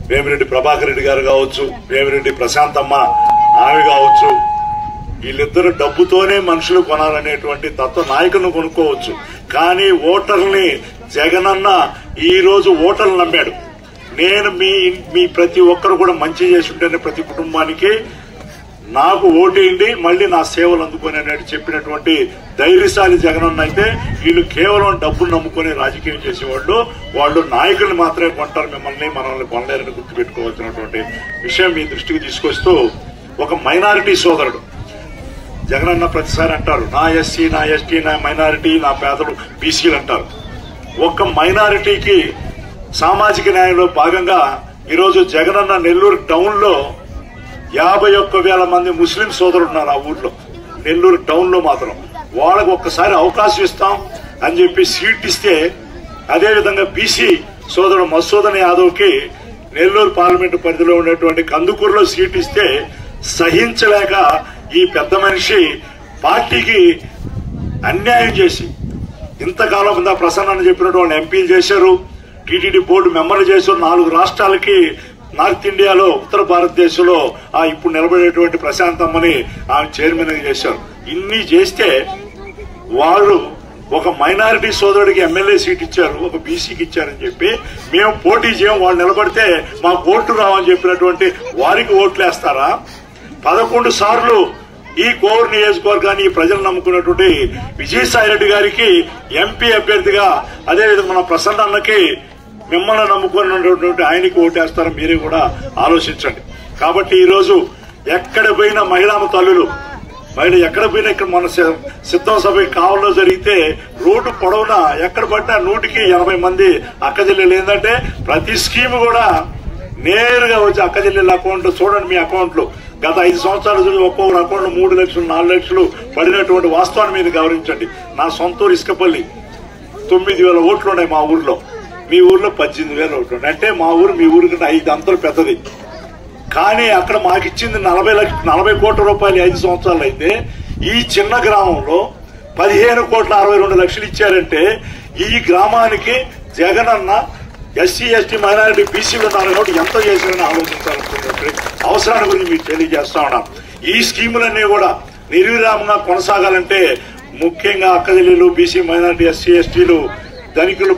వేమిరెడ్డి ప్రభాకర్ రెడ్డి గారు కావచ్చు, వేమిరెడ్డి ప్రశాంతమ్మ ఆమె కావచ్చు, వీళ్ళిద్దరు డబ్బుతోనే మనుషులు కొనాలనేటువంటి తత్వ నాయకులను కొనుక్కోవచ్చు. కానీ ఓటర్ని జగనన్న ఈ రోజు ఓటర్లు నమ్మాడు. నేను మీ ప్రతి ఒక్కరు కూడా మంచి చేసి ఉంటేనే ప్రతి కుటుంబానికి నాకు ఓటేయండి, మళ్లీ నా సేవలు అందుకుని అనేది చెప్పినటువంటి ధైర్యశాలి జగనన్న అయితే, వీళ్ళు కేవలం డబ్బులు నమ్ముకుని రాజకీయం చేసేవాళ్ళు, వాళ్ళు నాయకుల్ని మాత్రమే కొంటారు, మనల్ని కొనలేరని గుర్తుపెట్టుకోవాల్సినటువంటి విషయం మీ దృష్టికి తీసుకొస్తూ, ఒక మైనారిటీ సోదరుడు జగనన్న ప్రతిసారి అంటారు నా ఎస్సీ, నా ఎస్టీ, నా మైనారిటీ, నా పేదలు, బీసీలు అంటారు. ఒక్క మైనారిటీకి సామాజిక న్యాయంలో భాగంగా ఈరోజు జగనన్న నెల్లూరు టౌన్ లో 51,000 మంది ముస్లిం సోదరులు ఉన్నారు. ఆ ఊర్లో నెల్లూరు టౌన్ లో మాత్రం వాళ్ళకు ఒక్కసారి అవకాశం ఇస్తాం అని చెప్పి సీట్ ఇస్తే, అదేవిధంగా బీసీ సోదరుడు మసూదన్ యాదవ్ కి నెల్లూరు పార్లమెంటు పరిధిలో ఉన్నటువంటి కందుకూరులో సీట్ ఇస్తే సహించలేక ఈ పెద్ద మనిషి పార్టీకి అన్యాయం చేసి, ఇంతకాలం కింద ప్రసన్న అని చెప్పినట్టు వాళ్ళు ఎంపీలు చేశారు, టీటీడీ బోర్డు మెంబర్లు చేశారు, 4 రాష్ట్రాలకి నార్త్ ఇండియాలో, ఉత్తర భారతదేశంలో ఇప్పుడు నిలబడేటువంటి ప్రశాంతమ్మని ఆమె చైర్మన్ చేశారు. ఇన్ని చేస్తే వాళ్ళు ఒక మైనారిటీ సోదరుడికి ఎమ్మెల్యే సీట్ ఇచ్చారు, ఒక బీసీకి ఇచ్చారని చెప్పి మేము పోటీ చేయం, వాళ్ళు నిలబడితే మాకు ఓట్లు రావని చెప్పినటువంటి వారికి ఓట్లు వేస్తారా? 11 సార్లు ఈ కోవూరు నియోజకవర్గాన్ని ప్రజలు నమ్ముకున్నటువంటి విజయసాయిరెడ్డి గారికి ఎంపీ అభ్యర్థిగా, అదేవిధంగా మన ప్రసన్న అన్నకి మిమ్మల్ని నమ్ముకున్నటువంటి ఆయనకి ఓటేస్తారో మీరే కూడా ఆలోచించండి. కాబట్టి ఈ రోజు ఎక్కడ పోయిన మహిళా తల్లులు, ఎక్కడ పోయినా, ఇక్కడ మన సిద్ధం సభ కావల్లో జరిగితే రోడ్డు పొడవునా ఎక్కడ పట్టినా 180 మంది అక్కచెల్లెలు. ఏంటంటే ప్రతి స్కీమ్ కూడా నేరుగా వచ్చి అక్కచెల్లెల అకౌంట్ చూడండి, మీ అకౌంట్లు గత 5 సంవత్సరాల నుంచి ఒక్కొక్కరు అకౌంట్ 3 లక్షలు 4 లక్షలు పడినటువంటి వాస్తవాన్ని మీరు గౌరవించండి. నా సొంతూరు ఇసుకపల్లి 9,000 ఓట్లు ఉన్నాయి మా ఊర్లో, మీ ఊర్లో 18,000 ఓట్లు ఉన్నాయి. అంటే మా ఊరు మీ ఊరి కంటే 5 అంతలు పెద్దది. కానీ అక్కడ మాకిచ్చింది 40 కోట్ల రూపాయలు 5 సంవత్సరాలు అయితే, ఈ చిన్న గ్రామంలో 15,62,00,000 ఇచ్చారంటే ఈ గ్రామానికి జగనన్న ఎస్సీ, ఎస్టీ, మైనారిటీ, బీసీలు ఉన్నారు కాబట్టి ఎంత చేశారని ఆలోచించాలనుకున్నటువంటి అవసరాన్ని గురించి మీకు తెలియజేస్తా ఉన్నాం. ఈ స్కీములన్నీ కూడా నిర్విరామంగా కొనసాగాలంటే ముఖ్యంగా అక్కచెల్లెలు, బీసీ, మైనారిటీ, ఎస్సీ, ఎస్టీలు, ధనికులు,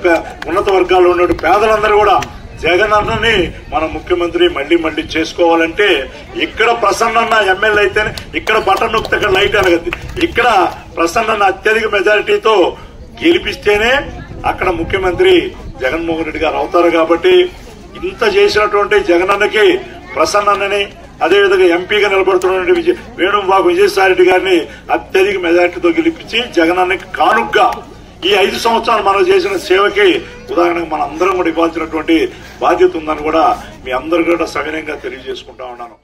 ఉన్నత వర్గాల్లో ఉన్న పేదలందరూ కూడా జగనన్నని మన ముఖ్యమంత్రి మళ్లీ చేసుకోవాలంటే, ఇక్కడ ప్రసన్న ఎమ్మెల్యే అయితేనే, ఇక్కడ బటన్ నొక్కితే ఇక్కడ లైట్ అనగద్ది, ఇక్కడ ప్రసన్న అత్యధిక మెజారిటీతో గెలిపిస్తేనే అక్కడ ముఖ్యమంత్రి జగన్మోహన్ రెడ్డి గారు అవుతారు. కాబట్టి ఇంత చేసినటువంటి జగనన్నకి, ప్రసన్నని, అదేవిధంగా ఎంపీగా నిలబడుతున్నటువంటి వేణుబాబు విజయసాయిరెడ్డి గారిని అత్యధిక మెజారిటీతో గెలిపించి జగనన్నకి కానుగ్గా ఈ 5 సంవత్సరాలు మనం చేసిన సేవకి ఉదాహరణకు మన అందరం కూడా ఇవ్వాల్సినటువంటి బాధ్యత ఉందని కూడా మీ అందరూ కూడా సవినయంగా తెలియజేసుకుంటా ఉన్నాను.